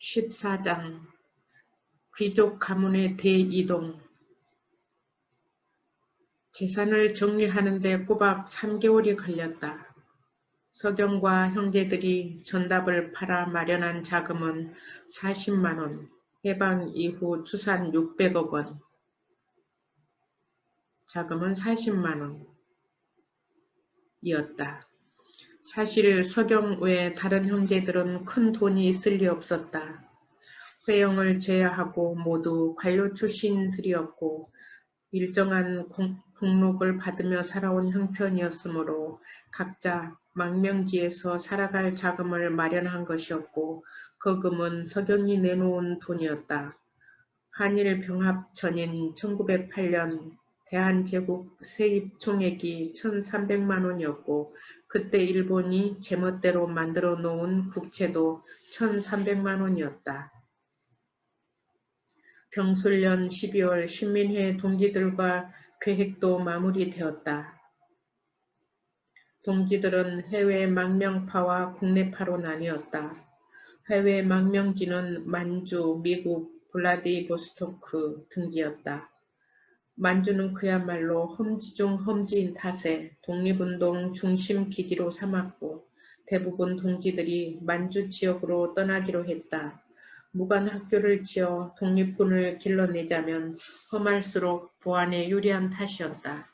14장 귀족 가문의 대이동. 재산을 정리하는 데 꼬박 3개월이 걸렸다. 서경과 형제들이 전답을 팔아 마련한 자금은 40만 원, 해방 이후 추산 600억 원. 자금은 40만 원이었다. 사실 서경 외 다른 형제들은 큰 돈이 있을 리 없었다. 회영을 제외하고 모두 관료 출신들이었고 일정한 국록을 받으며 살아온 형편이었으므로 각자 망명지에서 살아갈 자금을 마련한 것이었고 그 금은 서경이 내놓은 돈이었다. 한일 병합 전인 1908년 대한제국 세입 총액이 1,300만 원이었고 그때 일본이 제멋대로 만들어 놓은 국채도 1,300만 원이었다. 경술년 12월 신민회 동지들과 계획도 마무리되었다. 동지들은 해외 망명파와 국내파로 나뉘었다. 해외 망명지는 만주, 미국, 블라디보스토크 등지였다. 만주는 그야말로 험지 중 험지인 탓에 독립운동 중심 기지로 삼았고 대부분 동지들이 만주 지역으로 떠나기로 했다. 무관학교를 지어 독립군을 길러내자면 험할수록 부안에 유리한 탓이었다.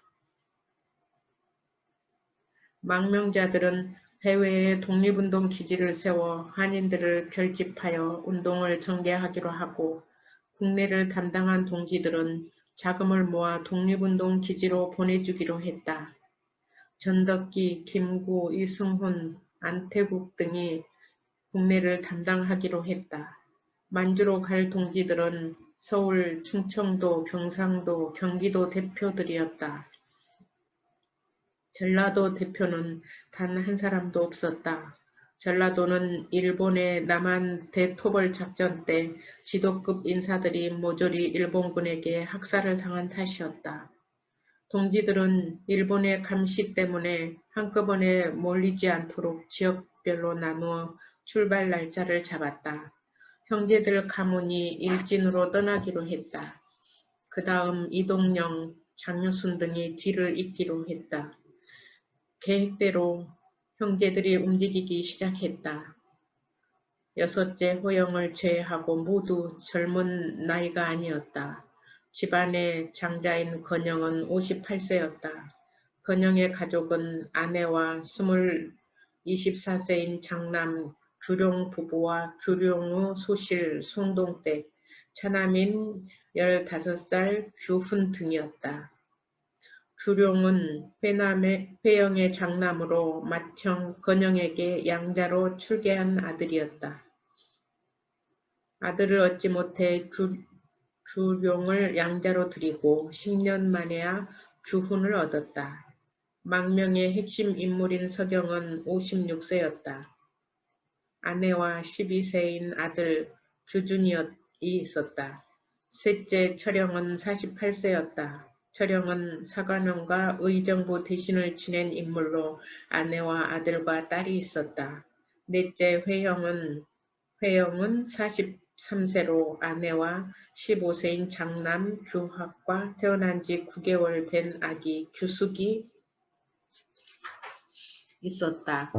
망명자들은 해외에 독립운동 기지를 세워 한인들을 결집하여 운동을 전개하기로 하고 국내를 담당한 동지들은 자금을 모아 독립운동 기지로 보내주기로 했다. 전덕기, 김구, 이승훈, 안태국 등이 국내를 담당하기로 했다. 만주로 갈 동지들은 서울, 충청도, 경상도, 경기도 대표들이었다. 전라도 대표는 단 한 사람도 없었다. 전라도는 일본의 남한 대토벌 작전 때 지도급 인사들이 모조리 일본군에게 학살을 당한 탓이었다. 동지들은 일본의 감시 때문에 한꺼번에 몰리지 않도록 지역별로 나누어 출발 날짜를 잡았다. 형제들 가문이 일진으로 떠나기로 했다. 그 다음 이동영, 장유순 등이 뒤를 잇기로 했다. 계획대로 형제들이 움직이기 시작했다. 여섯째 호영을 제외하고 모두 젊은 나이가 아니었다. 집안의 장자인 건영은 58세였다. 건영의 가족은 아내와 24세인 장남 규룡 부부와 규룡의 소실 송동댁, 차남인 15살 규훈 등이었다. 규룡은 회영의 장남으로 맏형 건영에게 양자로 출계한 아들이었다. 아들을 얻지 못해 규룡을 양자로 들이고 10년 만에야 규훈을 얻었다. 망명의 핵심 인물인 서경은 56세였다. 아내와 12세인 아들 규준이 있었다. 셋째 철영은 48세였다. 철영은 사관원과 의정부 대신을 지낸 인물로 아내와 아들과 딸이 있었다. 넷째 회영은 43세로 아내와 15세인 장남 규학과 태어난 지 9개월 된 아기 규숙이 있었다.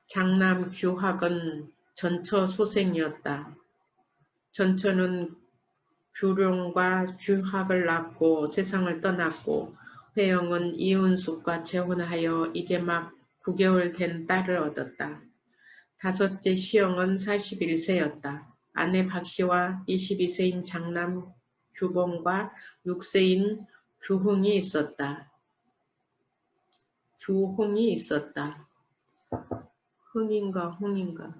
장남 규학은 전처 소생이었다. 전처는 규룡과 규학을 낳고 세상을 떠났고 회영은 이은숙과 재혼하여 이제 막 9개월 된 딸을 얻었다. 다섯째 시영은 41세였다. 아내 박씨와 22세인 장남 규봉과 6세인 규홍이 있었다.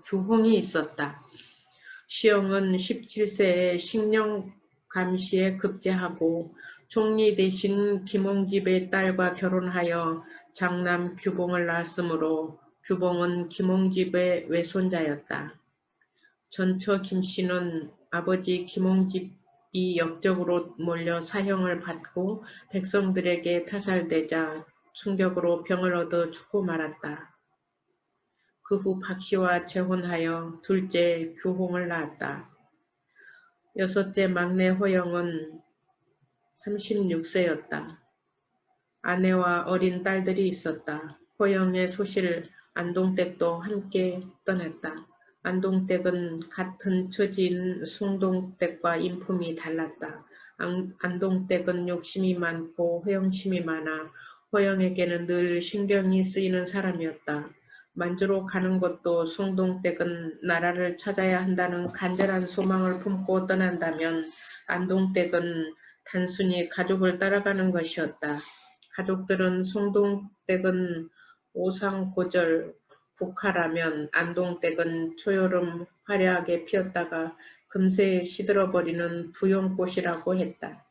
규홍이 있었다. 시영은 17세에 식령 감시에 급제하고 총리 대신 김홍집의 딸과 결혼하여 장남 규봉을 낳았으므로 규봉은 김홍집의 외손자였다. 전처 김씨는 아버지 김홍집이 역적으로 몰려 사형을 받고 백성들에게 타살되자 충격으로 병을 얻어 죽고 말았다. 그 후 박씨와 재혼하여 둘째 규홍을 낳았다. 여섯째 막내 호영은 36세였다. 아내와 어린 딸들이 있었다. 호영의 소실 안동댁도 함께 떠났다. 안동댁은 같은 처지인 숭동댁과 인품이 달랐다. 안동댁은 욕심이 많고 호영심이 많아 호영에게는 늘 신경이 쓰이는 사람이었다. 만주로 가는 것도 숭동댁은 나라를 찾아야 한다는 간절한 소망을 품고 떠난다면 안동댁은 단순히 가족을 따라가는 것이었다. 가족들은 숭동댁은 오상고절 국화라면 안동댁은 초여름 화려하게 피었다가 금세 시들어버리는 부용꽃이라고 했다.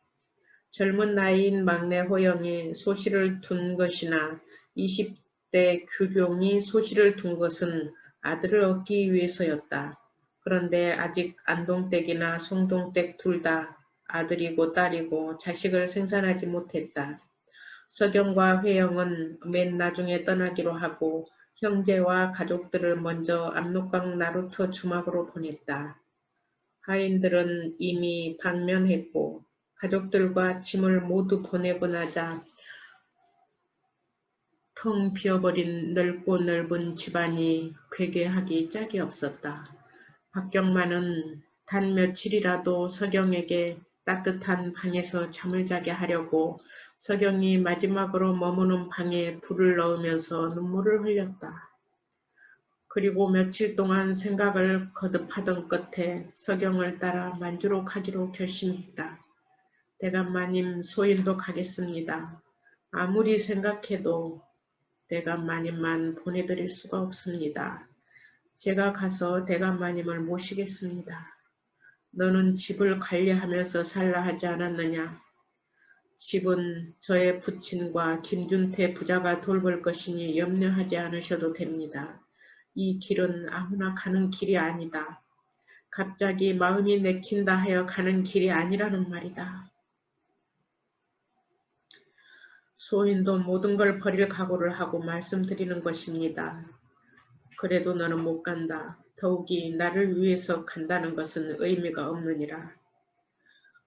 젊은 나이인 막내 호영이 소실을 둔 것이나 20대 규룡이 소실을 둔 것은 아들을 얻기 위해서였다. 그런데 아직 안동댁이나 숭동댁 둘 다 아들이고 딸이고 자식을 생산하지 못했다. 석영과 회영은 맨 나중에 떠나기로 하고 형제와 가족들을 먼저 압록강 나루터 주막으로 보냈다. 하인들은 이미 방면했고 가족들과 짐을 모두 보내고 나자 텅 비어버린 넓고 넓은 집안이 괴괴하기 짝이 없었다. 박경만은 단 며칠이라도 석영에게 따뜻한 방에서 잠을 자게 하려고 석영이 마지막으로 머무는 방에 불을 넣으면서 눈물을 흘렸다. 그리고 며칠 동안 생각을 거듭하던 끝에 석영을 따라 만주로 가기로 결심했다. 대감마님 소인도 가겠습니다. 아무리 생각해도 대감마님만 보내드릴 수가 없습니다. 제가 가서 대감마님을 모시겠습니다. 너는 집을 관리하면서 살라 하지 않았느냐? 집은 저의 부친과 김준태 부자가 돌볼 것이니 염려하지 않으셔도 됩니다. 이 길은 아무나 가는 길이 아니다. 갑자기 마음이 내킨다 하여 가는 길이 아니라는 말이다. 소인도 모든 걸 버릴 각오를 하고 말씀드리는 것입니다. 그래도 너는 못 간다. 더욱이 나를 위해서 간다는 것은 의미가 없느니라.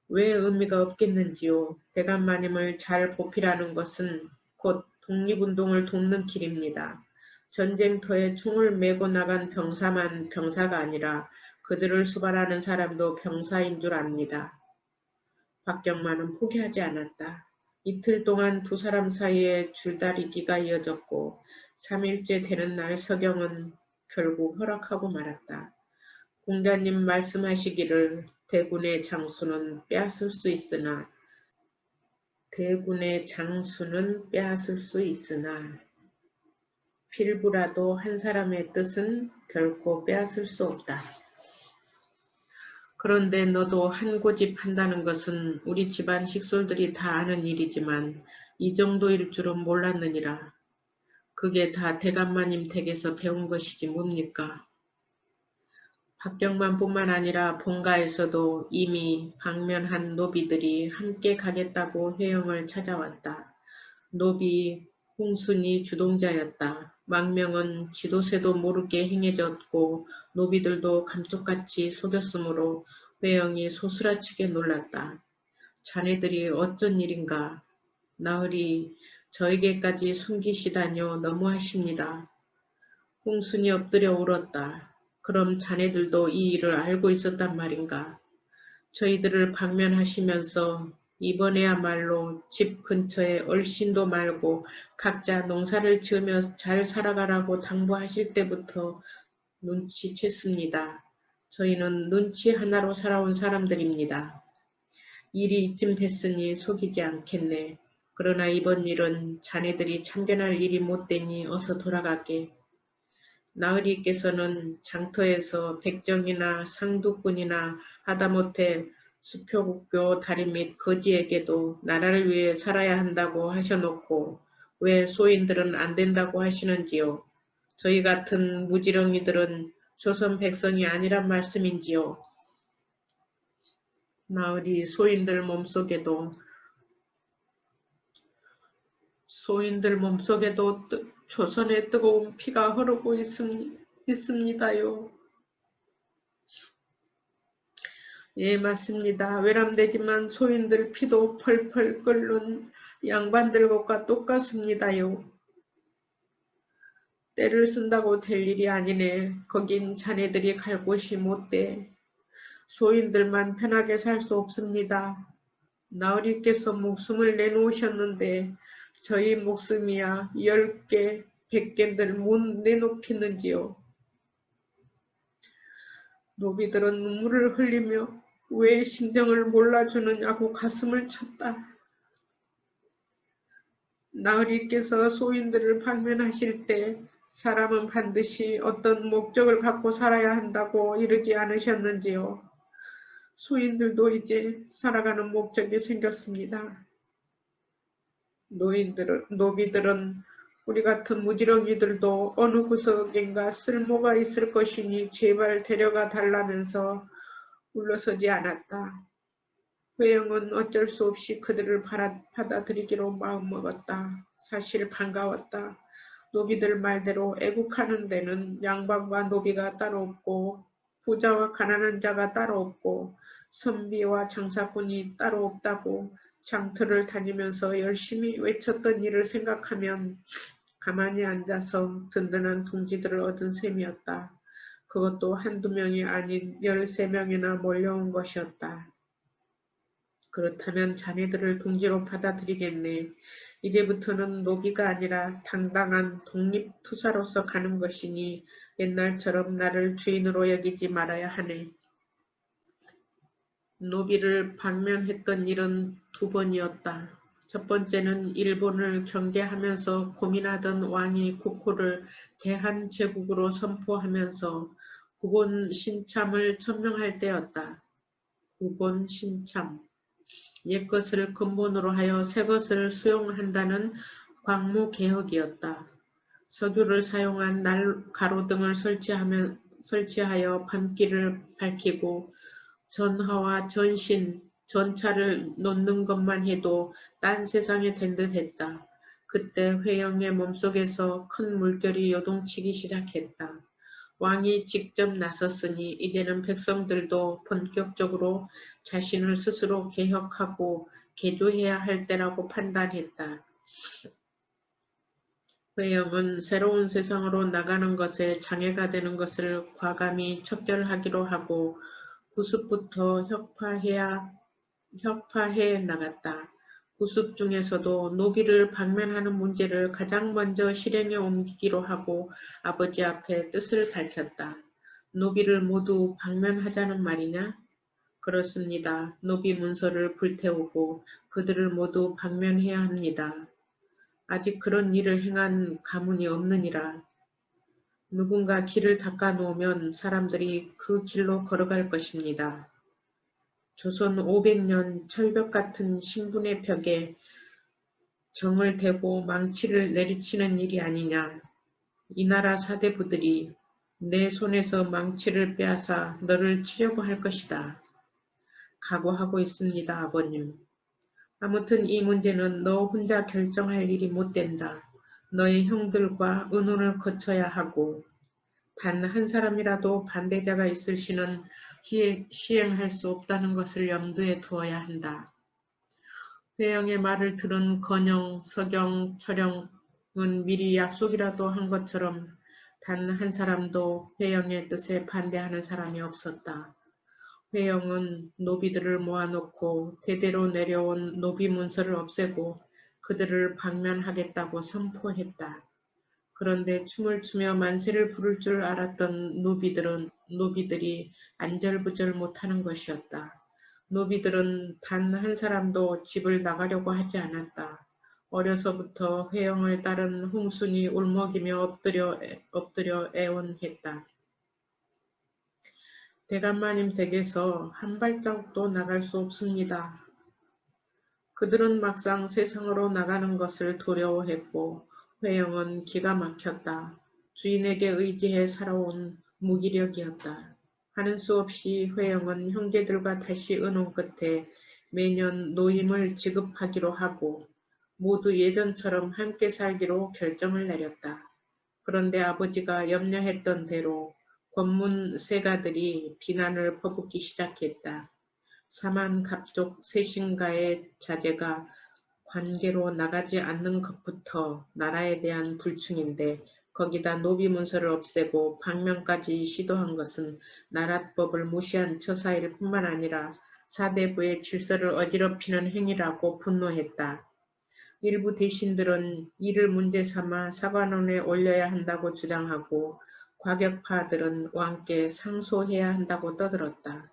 왜 의미가 없겠는지요. 대감마님을 잘 보필하는 것은 곧 독립운동을 돕는 길입니다. 전쟁터에 총을 메고 나간 병사만 병사가 아니라 그들을 수발하는 사람도 병사인 줄 압니다. 박경만은 포기하지 않았다. 이틀 동안 두 사람 사이에 줄다리기가 이어졌고 3일째 되는 날 석영은 결국 허락하고 말았다. 공자님 말씀하시기를 대군의 장수는 빼앗을 수 있으나 필부라도 한 사람의 뜻은 결코 빼앗을 수 없다. 그런데 너도 한 고집 한다는 것은 우리 집안 식솔들이 다 아는 일이지만 이 정도일 줄은 몰랐느니라. 그게 다 대감마님 댁에서 배운 것이지 뭡니까? 박경만뿐만 아니라 본가에서도 이미 방면한 노비들이 함께 가겠다고 회영을 찾아왔다. 노비 홍순이 주동자였다. 망명은 쥐도새도 모르게 행해졌고 노비들도 감쪽같이 속였으므로 회영이 소스라치게 놀랐다. 자네들이 어쩐 일인가? 나으리 저에게까지 숨기시다뇨 너무하십니다. 홍순이 엎드려 울었다. 그럼 자네들도 이 일을 알고 있었단 말인가? 저희들을 방면하시면서 이번에야말로 집 근처에 얼씬도 말고 각자 농사를 지으며 잘 살아가라고 당부하실 때부터 눈치챘습니다. 저희는 눈치 하나로 살아온 사람들입니다. 일이 이쯤 됐으니 속이지 않겠네. 그러나 이번 일은 자네들이 참견할 일이 못되니 어서 돌아가게. 나으리께서는 장터에서 백정이나 상두꾼이나 하다못해 수표국교 다리 및 거지에게도 나라를 위해 살아야 한다고 하셔놓고 왜 소인들은 안 된다고 하시는지요. 저희 같은 무지렁이들은 조선 백성이 아니란 말씀인지요. 나으리 소인들 몸속에도 조선의 뜨거운 피가 흐르고 있습니다요. 예, 맞습니다. 외람되지만 소인들 피도 펄펄 끓는 양반들 것과 똑같습니다요. 때를 쓴다고 될 일이 아니네. 거긴 자네들이 갈 곳이 못돼. 소인들만 편하게 살 수 없습니다. 나으리께서 목숨을 내놓으셨는데 저희 목숨이야 10개, 100개들 못 내놓겠는지요. 노비들은 눈물을 흘리며 왜 심정을 몰라주느냐고 가슴을 쳤다. 나으리께서 소인들을 방면하실 때 사람은 반드시 어떤 목적을 갖고 살아야 한다고 이르지 않으셨는지요. 소인들도 이제 살아가는 목적이 생겼습니다. 노비들은 우리 같은 무지렁이들도 어느 구석인가 쓸모가 있을 것이니 제발 데려가 달라면서 물러서지 않았다. 회영은 어쩔 수 없이 그들을 받아들이기로 마음먹었다. 사실 반가웠다. 노비들 말대로 애국하는 데는 양반과 노비가 따로 없고 부자와 가난한 자가 따로 없고 선비와 장사꾼이 따로 없다고 장터를 다니면서 열심히 외쳤던 일을 생각하면 가만히 앉아서 든든한 동지들을 얻은 셈이었다. 그것도 한두 명이 아닌 13명이나 몰려온 것이었다. 그렇다면 자네들을 동지로 받아들이겠네. 이제부터는 노비가 아니라 당당한 독립투사로서 가는 것이니 옛날처럼 나를 주인으로 여기지 말아야 하네. 노비를 방면했던 일은 2번이었다. 첫 번째는 일본을 경계하면서 고민하던 왕이 국호를 대한제국으로 선포하면서 국본 신참을 천명할 때였다. 국본 신참. 옛것을 근본으로 하여 새것을 수용한다는 광무개혁이었다. 석유를 사용한 가로등을 설치하여 밤길을 밝히고 전하와 전신, 전차를 놓는 것만 해도 딴 세상이 된 듯 했다. 그때 회영의 몸속에서 큰 물결이 요동치기 시작했다. 왕이 직접 나섰으니 이제는 백성들도 본격적으로 자신을 스스로 개혁하고 개조해야 할 때라고 판단했다. 회영은 새로운 세상으로 나가는 것에 장애가 되는 것을 과감히 척결하기로 하고 구습부터 혁파해 나갔다. 구습 중에서도 노비를 방면하는 문제를 가장 먼저 실행에 옮기기로 하고 아버지 앞에 뜻을 밝혔다. 노비를 모두 방면하자는 말이냐? 그렇습니다. 노비 문서를 불태우고 그들을 모두 방면해야 합니다. 아직 그런 일을 행한 가문이 없느니라. 누군가 길을 닦아 놓으면 사람들이 그 길로 걸어갈 것입니다. 조선 500년 철벽 같은 신분의 벽에 정을 대고 망치를 내리치는 일이 아니냐. 이 나라 사대부들이 내 손에서 망치를 빼앗아 너를 치려고 할 것이다. 각오하고 있습니다, 아버님. 아무튼 이 문제는 너 혼자 결정할 일이 못 된다. 너의 형들과 의논을 거쳐야 하고 단 한 사람이라도 반대자가 있을 시는 시행할 수 없다는 것을 염두에 두어야 한다. 회영의 말을 들은 건영, 서경, 철영은 미리 약속이라도 한 것처럼 단 한 사람도 회영의 뜻에 반대하는 사람이 없었다. 회영은 노비들을 모아놓고 대대로 내려온 노비 문서를 없애고 그들을 방면하겠다고 선포했다. 그런데 춤을 추며 만세를 부를 줄 알았던 노비들이 안절부절 못하는 것이었다. 노비들은 단 한 사람도 집을 나가려고 하지 않았다. 어려서부터 회영을 따른 홍순이 울먹이며 엎드려 애원했다. 대감마님 댁에서 한 발자국도 나갈 수 없습니다. 그들은 막상 세상으로 나가는 것을 두려워했고 회영은 기가 막혔다. 주인에게 의지해 살아온 무기력이었다. 하는 수 없이 회영은 형제들과 다시 의논 끝에 매년 노임을 지급하기로 하고 모두 예전처럼 함께 살기로 결정을 내렸다. 그런데 아버지가 염려했던 대로 권문 세가들이 비난을 퍼붓기 시작했다. 사만갑족 셋인가의 자제가 관계로 나가지 않는 것부터 나라에 대한 불충인데 거기다 노비 문서를 없애고 방명까지 시도한 것은 나라법을 무시한 처사일 뿐만 아니라 사대부의 질서를 어지럽히는 행위라고 분노했다. 일부 대신들은 이를 문제 삼아 사관원에 올려야 한다고 주장하고 과격파들은 왕께 상소해야 한다고 떠들었다.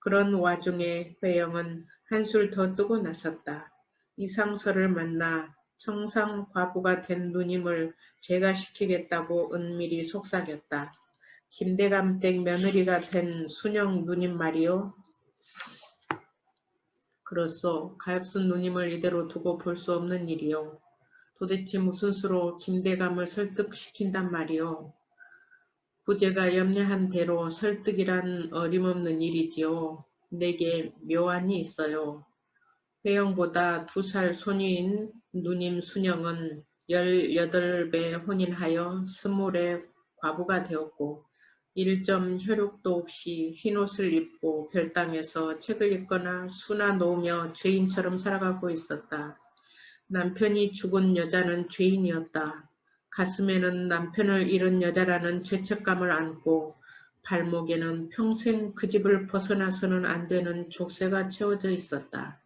그런 와중에 회영은 한술 더 뜨고 나섰다. 이상설을 만나 청상 과부가 된 누님을 제가시키겠다고 은밀히 속삭였다. 김대감 댁 며느리가 된 순영 누님 말이요. 그렇소. 가엾은 누님을 이대로 두고 볼 수 없는 일이요. 도대체 무슨 수로 김대감을 설득시킨단 말이요. 부제가 염려한 대로 설득이란 어림없는 일이지요. 내게 묘안이 있어요. 회영보다 2살 소녀인 누님 순영은 18배 혼인하여 20에 과부가 되었고 일점 혈육도 없이 흰옷을 입고 별당에서 책을 읽거나 수나 놓으며 죄인처럼 살아가고 있었다. 남편이 죽은 여자는 죄인이었다. 가슴에는 남편을 잃은 여자라는 죄책감을 안고 발목에는 평생 그 집을 벗어나서는 안 되는 족쇄가 채워져 있었다.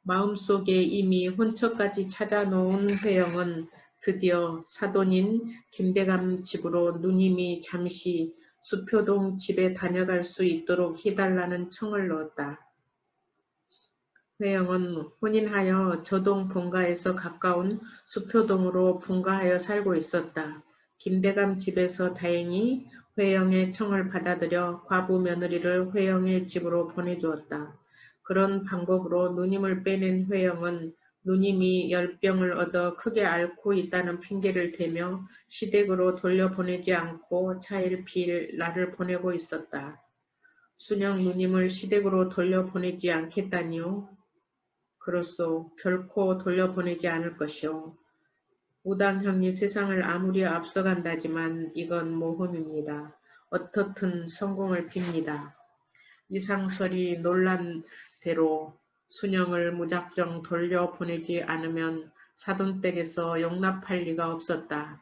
마음속에 이미 혼처까지 찾아놓은 회영은 드디어 사돈인 김대감 집으로 누님이 잠시 수표동 집에 다녀갈 수 있도록 해달라는 청을 넣었다. 회영은 혼인하여 저동 본가에서 가까운 수표동으로 분가하여 살고 있었다. 김대감 집에서 다행히 회영의 청을 받아들여 과부 며느리를 회영의 집으로 보내주었다. 그런 방법으로 누님을 빼낸 회영은 누님이 열병을 얻어 크게 앓고 있다는 핑계를 대며 시댁으로 돌려보내지 않고 차일피일 날을 보내고 있었다. 순영 누님을 시댁으로 돌려보내지 않겠다니요? 그로써 결코 돌려보내지 않을 것이오. 우당형이 세상을 아무리 앞서간다지만 이건 모험입니다. 어떻든 성공을 빕니다. 이상설이 논란대로 순영을 무작정 돌려보내지 않으면 사돈댁에서 용납할 리가 없었다.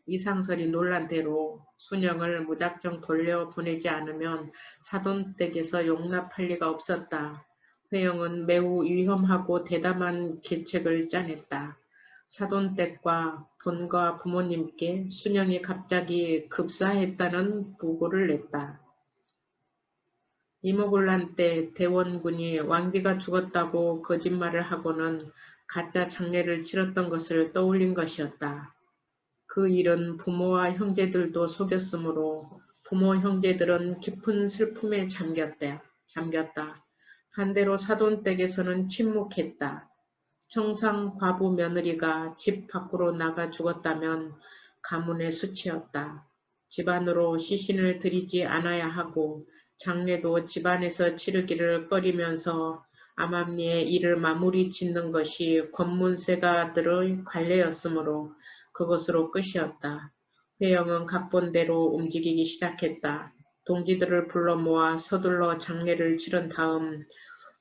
이상설이 논란대로 순영을 무작정 돌려보내지 않으면 사돈댁에서 용납할 리가 없었다. 회영은 매우 위험하고 대담한 계책을 짜냈다. 사돈댁과 본가 부모님께 순영이 갑자기 급사했다는 부고를 냈다. 이모군란 때 대원군이 왕비가 죽었다고 거짓말을 하고는 가짜 장례를 치렀던 것을 떠올린 것이었다. 그 일은 부모와 형제들도 속였으므로 부모 형제들은 깊은 슬픔에 잠겼다. 반대로 사돈댁에서는 침묵했다. 청상 과부 며느리가 집 밖으로 나가 죽었다면 가문의 수치였다. 집안으로 시신을 들이지 않아야 하고 장례도 집안에서 치르기를 꺼리면서 암암리에 이를 마무리 짓는 것이 권문세가들의 관례였으므로 그것으로 끝이었다. 회영은 각본대로 움직이기 시작했다. 동지들을 불러 모아 서둘러 장례를 치른 다음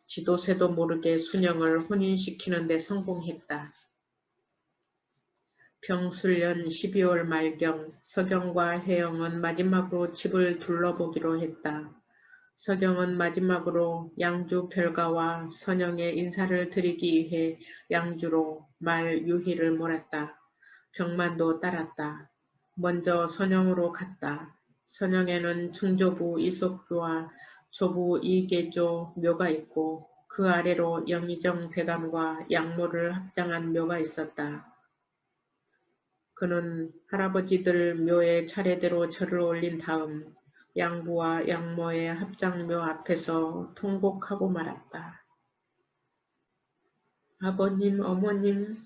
지도 새도 모르게 순영을 혼인시키는 데 성공했다. 병술년 12월 말경 서경과 혜영은 마지막으로 집을 둘러보기로 했다. 서경은 마지막으로 양주 별가와 선영의 인사를 드리기 위해 양주로 말 유희를 몰았다. 병만도 따랐다. 먼저 선영으로 갔다. 선영에는 증조부 이속규와 조부 이계조 묘가 있고 그 아래로 영의정 대감과 양모를 합장한 묘가 있었다. 그는 할아버지들 묘에 차례대로 절을 올린 다음 양부와 양모의 합장묘 앞에서 통곡하고 말았다. 아버님, 어머님,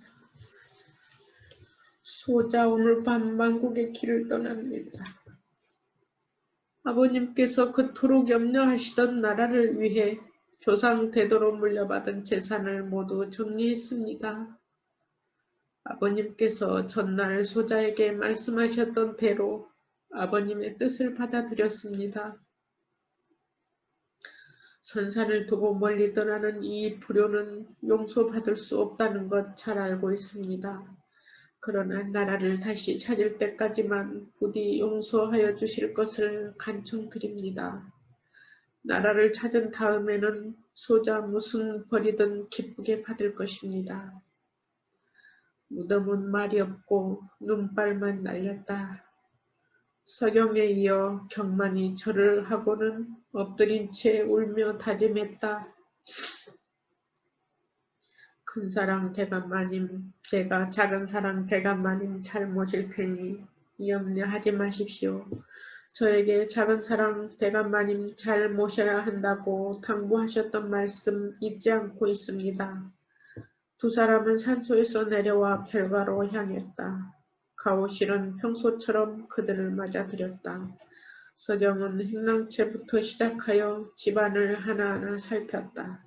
소자 오늘 밤 만국의 길을 떠납니다. 아버님께서 그토록 염려하시던 나라를 위해 조상 대도로 물려받은 재산을 모두 정리했습니다. 아버님께서 전날 소자에게 말씀하셨던 대로 아버님의 뜻을 받아들였습니다. 선산을 두고 멀리 떠나는 이 불효는 용서받을 수 없다는 것 잘 알고 있습니다. 그러나 나라를 다시 찾을 때까지만 부디 용서하여 주실 것을 간청드립니다. 나라를 찾은 다음에는 소자 무슨 벌이든 기쁘게 받을 것입니다. 무덤은 말이 없고 눈발만 날렸다. 서경에 이어 경만이 절을 하고는 엎드린 채 울며 다짐했다. 큰사랑 대감마님, 제가 작은사랑 대감마님 잘 모실 테니 염려하지 마십시오. 저에게 작은사랑 대감마님 잘 모셔야 한다고 당부하셨던 말씀 잊지 않고 있습니다. 두 사람은 산소에서 내려와 별가로 향했다. 가오실은 평소처럼 그들을 맞아들였다. 서경은 행랑채부터 시작하여 집안을 하나하나 살폈다.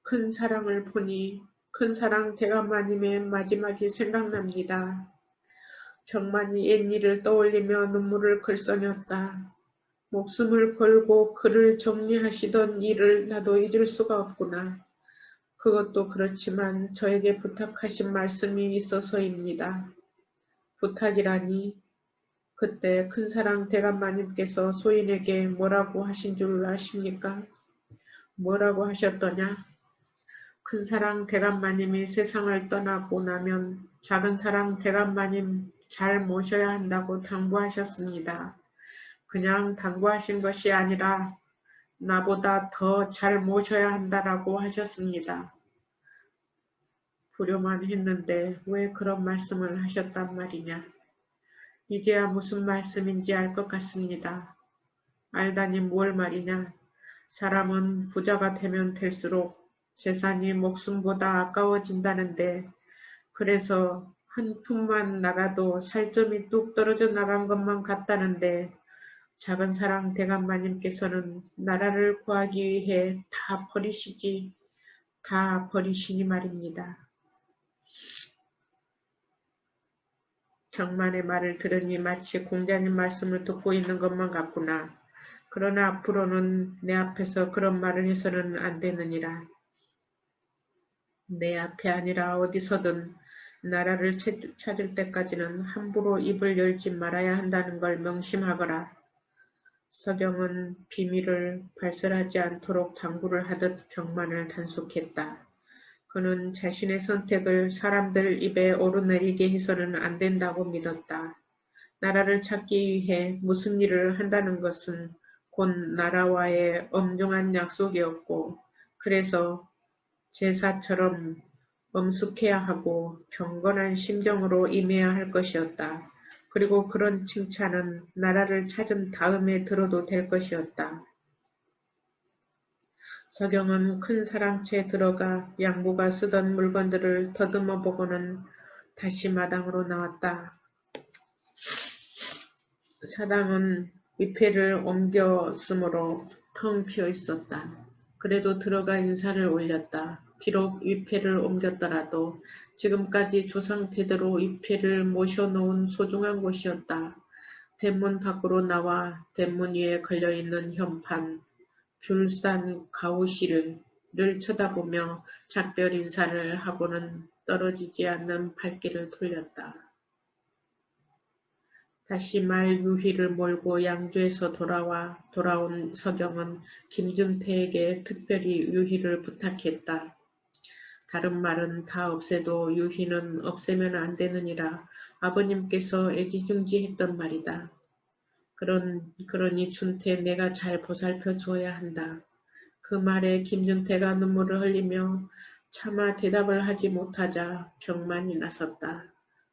큰 사랑을 보니 큰사랑 대감마님의 마지막이 생각납니다. 경만이 옛일을 떠올리며 눈물을 글썽였다. 목숨을 걸고 글을 정리하시던 일을 나도 잊을 수가 없구나. 그것도 그렇지만 저에게 부탁하신 말씀이 있어서입니다. 부탁이라니. 그때 큰사랑 대감마님께서 소인에게 뭐라고 하신 줄 아십니까? 뭐라고 하셨더냐? 큰사랑 대감마님이 세상을 떠나고 나면 작은사랑 대감마님 잘 모셔야 한다고 당부하셨습니다. 그냥 당부하신 것이 아니라 나보다 더 잘 모셔야 한다라고 하셨습니다. 부려만 했는데 왜 그런 말씀을 하셨단 말이냐. 이제야 무슨 말씀인지 알 것 같습니다. 알다니 뭘 말이냐. 사람은 부자가 되면 될수록 재산이 목숨보다 아까워진다는데 그래서 한 푼만 나가도 살점이 뚝 떨어져 나간 것만 같다는데 작은사랑 대감마님께서는 나라를 구하기 위해 다 버리시니 말입니다. 경만의 말을 들으니 마치 공자님 말씀을 듣고 있는 것만 같구나. 그러나 앞으로는 내 앞에서 그런 말을 해서는 안 되느니라. 내 앞이 아니라 어디서든 나라를 찾을 때까지는 함부로 입을 열지 말아야 한다는 걸 명심하거라. 서경은 비밀을 발설하지 않도록 당부를 하듯 경만을 단속했다. 그는 자신의 선택을 사람들 입에 오르내리게 해서는 안 된다고 믿었다. 나라를 찾기 위해 무슨 일을 한다는 것은 곧 나라와의 엄중한 약속이었고 그래서 제사처럼 엄숙해야 하고 경건한 심정으로 임해야 할 것이었다. 그리고 그런 칭찬은 나라를 찾은 다음에 들어도 될 것이었다. 서경은 큰 사랑채에 들어가 양부가 쓰던 물건들을 더듬어 보고는 다시 마당으로 나왔다. 사당은 위패를 옮겼으므로 텅 비어 있었다. 그래도 들어가 인사를 올렸다. 비록 위패를 옮겼더라도 지금까지 조상 세대로 위패를 모셔놓은 소중한 곳이었다. 대문 밖으로 나와 대문 위에 걸려있는 현판, 귤산 가오시를 쳐다보며 작별 인사를 하고는 떨어지지 않는 발길을 돌렸다. 다시 말 유희를 몰고 양주에서 돌아온 서경은 김준태에게 특별히 유희를 부탁했다. 다른 말은 다 없애도 유희는 없애면 안 되느니라 아버님께서 애지중지했던 말이다. 그러니 준태 내가 잘 보살펴 주어야 한다. 그 말에 김준태가 눈물을 흘리며 차마 대답을 하지 못하자 경만이 나섰다.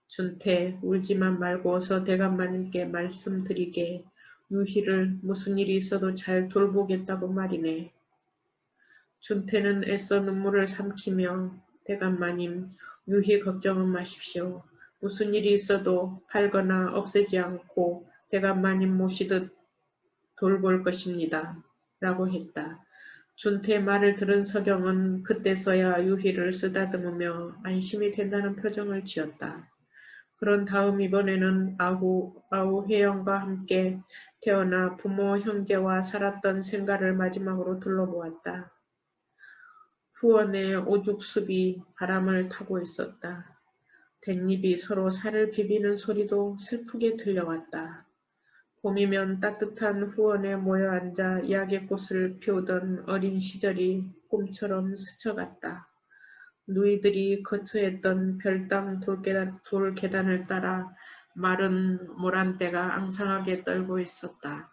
준태 울지만 말고 어서 대감마님께 말씀드리게 유희를 무슨 일이 있어도 잘 돌보겠다고 말이네. 준태는 애써 눈물을 삼키며 대감마님 유희 걱정은 마십시오. 무슨 일이 있어도 팔거나 없애지 않고 대감마님 모시듯 돌볼 것입니다. 라고 했다. 준태 말을 들은 서경은 그때서야 유희를 쓰다듬으며 안심이 된다는 표정을 지었다. 그런 다음 이번에는 아우혜영과 함께 태어나 부모 형제와 살았던 생가를 마지막으로 둘러보았다. 후원의 오죽숲이 바람을 타고 있었다. 댄잎이 서로 살을 비비는 소리도 슬프게 들려왔다. 봄이면 따뜻한 후원에 모여 앉아 이야기꽃을 피우던 어린 시절이 꿈처럼 스쳐갔다. 누이들이 거처했던 별당 돌계단을 따라 마른 모란대가 앙상하게 떨고 있었다.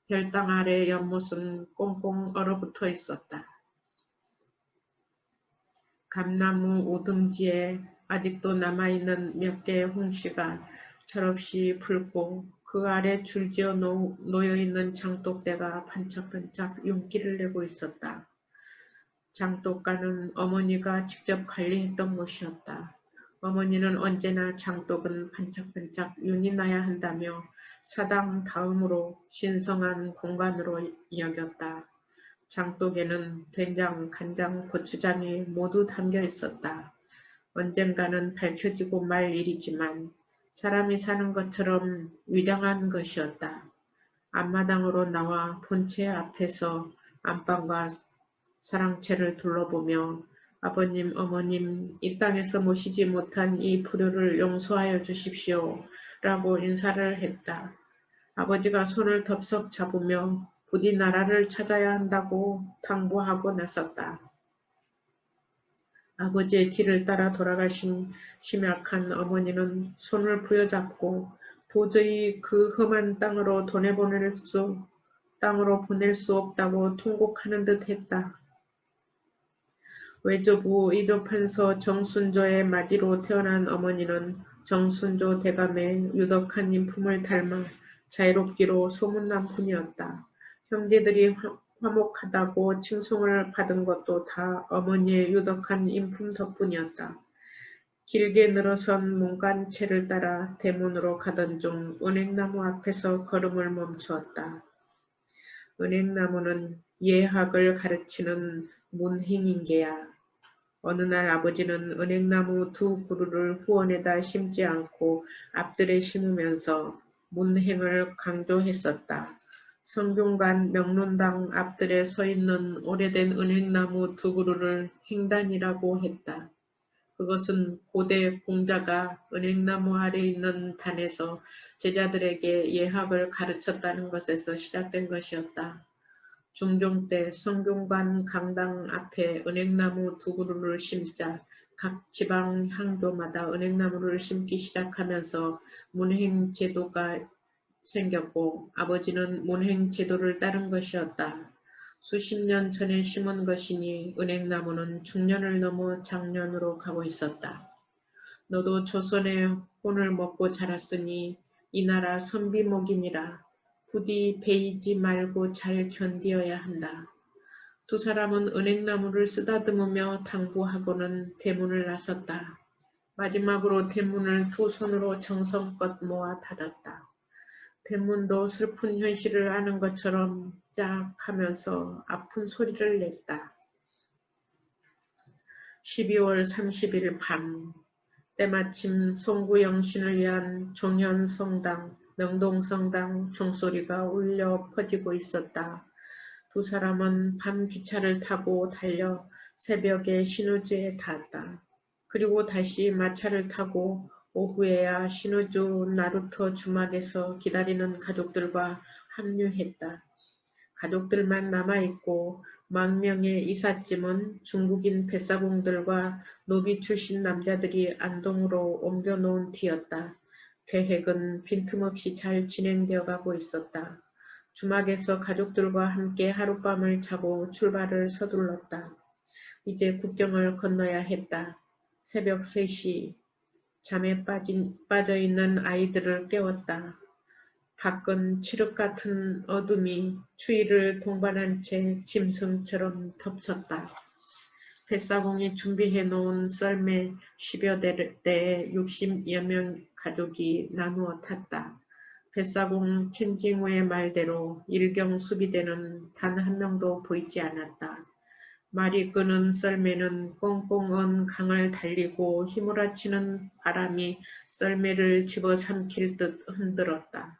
별당 아래 연못은 꽁꽁 얼어붙어 있었다. 감나무 오등지에 아직도 남아있는 몇 개의 홍씨가 철없이 붉고 그 아래 줄지어 놓여있는 장독대가 반짝반짝 윤기를 내고 있었다. 장독가는 어머니가 직접 관리했던 곳이었다. 어머니는 언제나 장독은 반짝반짝 윤이 나야 한다며 사당 다음으로 신성한 공간으로 여겼다. 장독에는 된장, 간장, 고추장이 모두 담겨 있었다. 언젠가는 밝혀지고 말 일이지만 사람이 사는 것처럼 위장한 것이었다. 앞마당으로 나와 본체 앞에서 안방과 사랑채를 둘러보며 아버님, 어머님, 이 땅에서 모시지 못한 이 불효를 용서하여 주십시오 라고 인사를 했다. 아버지가 손을 덥석 잡으며 부디 나라를 찾아야 한다고 당부하고 나섰다. 아버지의 뒤를 따라 돌아가신 심약한 어머니는 손을 부여잡고 도저히 그 험한 땅으로 보낼 수 없다고 통곡하는 듯 했다. 외조부 이조판서 정순조의 마지로 태어난 어머니는 정순조 대감의 유덕한 인품을 닮아 자유롭기로 소문난 분이었다. 형제들이 화목하다고 칭송을 받은 것도 다 어머니의 유덕한 인품 덕분이었다. 길게 늘어선 문간채를 따라 대문으로 가던 중 은행나무 앞에서 걸음을 멈추었다. 은행나무는 예학을 가르치는 문행인계야. 어느 날 아버지는 은행나무 2그루를 후원에다 심지 않고 앞들에 심으면서 문행을 강조했었다. 성균관 명론당 앞들에 서 있는 오래된 은행나무 2그루를 행단이라고 했다. 그것은 고대 공자가 은행나무 아래 있는 단에서 제자들에게 예학을 가르쳤다는 것에서 시작된 것이었다. 중종 때 성균관 강당 앞에 은행나무 2그루를 심자 각 지방 향교마다 은행나무를 심기 시작하면서 문행제도가 생겼고 아버지는 문행제도를 따른 것이었다. 수십 년 전에 심은 것이니 은행나무는 중년을 넘어 장년으로 가고 있었다. 너도 조선의 혼을 먹고 자랐으니 이 나라 선비목이니라. 부디 베이지 말고 잘 견디어야 한다. 두 사람은 은행나무를 쓰다듬으며 당부하고는 대문을 나섰다. 마지막으로 대문을 두 손으로 정성껏 모아 닫았다. 대문도 슬픈 현실을 아는 것처럼 짝 하면서 아픈 소리를 냈다. 12월 30일 밤 때마침 송구영신을 위한 종현성당, 명동성당 종소리가 울려 퍼지고 있었다. 두 사람은 밤 기차를 타고 달려 새벽에 신우주에 닿았다. 그리고 다시 마차를 타고 오후에야 신우주 나루터 주막에서 기다리는 가족들과 합류했다. 가족들만 남아있고 망명의 이삿짐은 중국인 뱃사공들과 노비 출신 남자들이 안동으로 옮겨놓은 뒤였다. 계획은 빈틈없이 잘 진행되어 가고 있었다. 주막에서 가족들과 함께 하룻밤을 자고 출발을 서둘렀다. 이제 국경을 건너야 했다. 새벽 3시 잠에 빠져있는 아이들을 깨웠다. 밖은 칠흑 같은 어둠이 추위를 동반한 채 짐승처럼 덮쳤다. 뱃사공이 준비해 놓은 썰매 10여 대에 60여 명 가족이 나누어 탔다. 뱃사공 천징후의 말대로 일경수비대는 단 한 명도 보이지 않았다. 말이 끄는 썰매는 꽁꽁 언 강을 달리고 휘몰아치는 바람이 썰매를 집어삼킬 듯 흔들었다.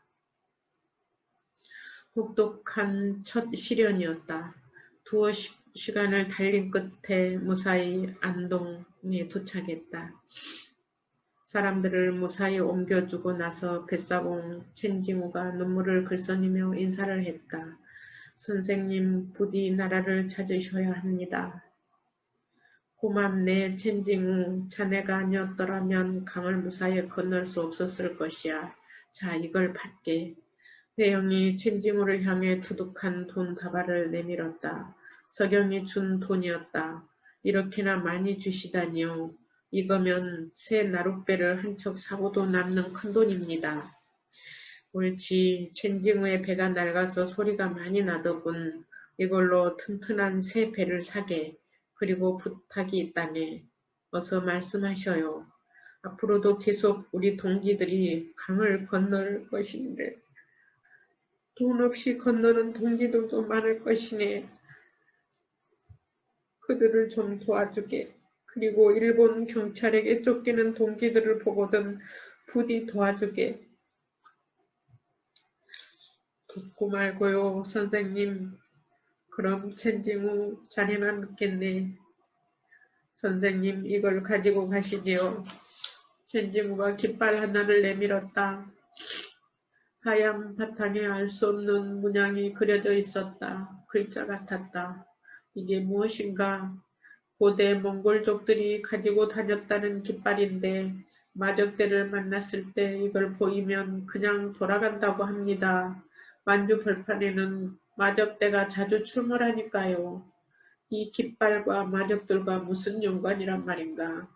혹독한 첫 시련이었다. 두어 시간을 달린 끝에 무사히 안동에 도착했다. 사람들을 무사히 옮겨주고 나서 뱃사공 첸징우가 눈물을 글썽이며 인사를 했다. 선생님, 부디 나라를 찾으셔야 합니다. 고맙네, 첸징우. 자네가 아니었더라면 강을 무사히 건널 수 없었을 것이야. 자, 이걸 받게. 회영이 첸징우를 향해 두둑한 돈 다발을 내밀었다. 석영이 준 돈이었다. 이렇게나 많이 주시다니요. 이거면 새 나룻배를 한 척 사고도 남는 큰돈입니다. 옳지. 첸징우의 배가 낡아서 소리가 많이 나더군. 이걸로 튼튼한 새 배를 사게. 그리고 부탁이 있다네. 어서 말씀하셔요. 앞으로도 계속 우리 동지들이 강을 건널 것인데 돈 없이 건너는 동지들도 많을 것이네. 그들을 좀 도와주게. 그리고 일본 경찰에게 쫓기는 동지들을 보거든 부디 도와주게. 돕고 말고요, 선생님. 그럼 첸징우 자네만 묻겠네. 선생님, 이걸 가지고 가시지요. 첸징우가 깃발 하나를 내밀었다. 하얀 바탕에 알 수 없는 문양이 그려져 있었다. 글자 같았다. 이게 무엇인가? 고대 몽골족들이 가지고 다녔다는 깃발인데 마적대를 만났을 때 이걸 보이면 그냥 돌아간다고 합니다. 만주 벌판에는 마적대가 자주 출몰하니까요. 이 깃발과 마적들과 무슨 연관이란 말인가?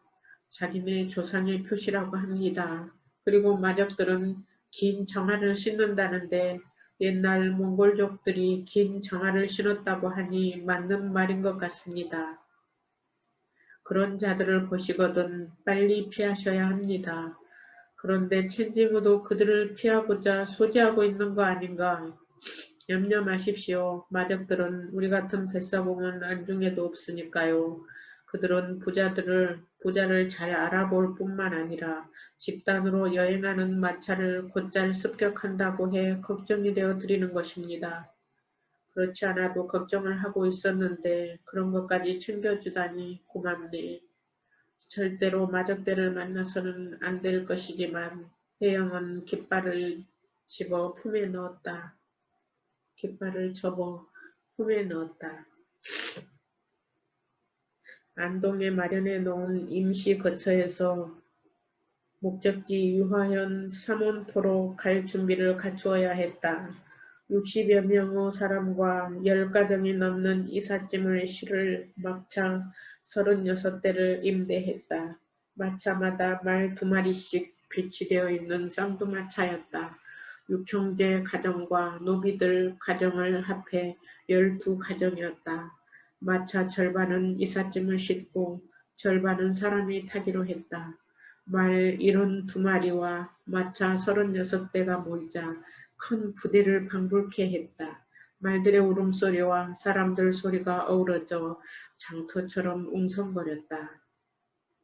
자기네 조상의 표시라고 합니다. 그리고 마적들은 긴 장화를 신는다는데 옛날 몽골족들이 긴 장화를 신었다고 하니 맞는 말인 것 같습니다. 그런 자들을 보시거든 빨리 피하셔야 합니다. 그런데 첸징우도 그들을 피하고자 소지하고 있는 거 아닌가? 염려 마십시오. 마적들은 우리 같은 뱃사공은 안중에도 없으니까요. 그들은 부자를 잘 알아볼 뿐만 아니라 집단으로 여행하는 마차를 곧잘 습격한다고 해 걱정이 되어 드리는 것입니다. 그렇지 않아도 걱정을 하고 있었는데 그런 것까지 챙겨주다니 고맙네. 절대로 마적대를 만나서는 안 될 것이지만 혜영은 깃발을 집어 품에 넣었다. 깃발을 접어 품에 넣었다. 안동에 마련해 놓은 임시 거처에서 목적지 유화현 삼원포로 갈 준비를 갖추어야 했다. 60여 명의 사람과 10가정이 넘는 이삿짐을 실을 막차 36대를 임대했다. 마차마다 말 2마리씩 배치되어 있는 쌍두마차였다. 육형제 가정과 노비들 가정을 합해 12가정이었다. 마차 절반은 이삿짐을 싣고 절반은 사람이 타기로 했다. 말 72마리와 마차 36대가 모이자 큰 부대를 방불케 했다. 말들의 울음소리와 사람들 소리가 어우러져 장터처럼 웅성거렸다.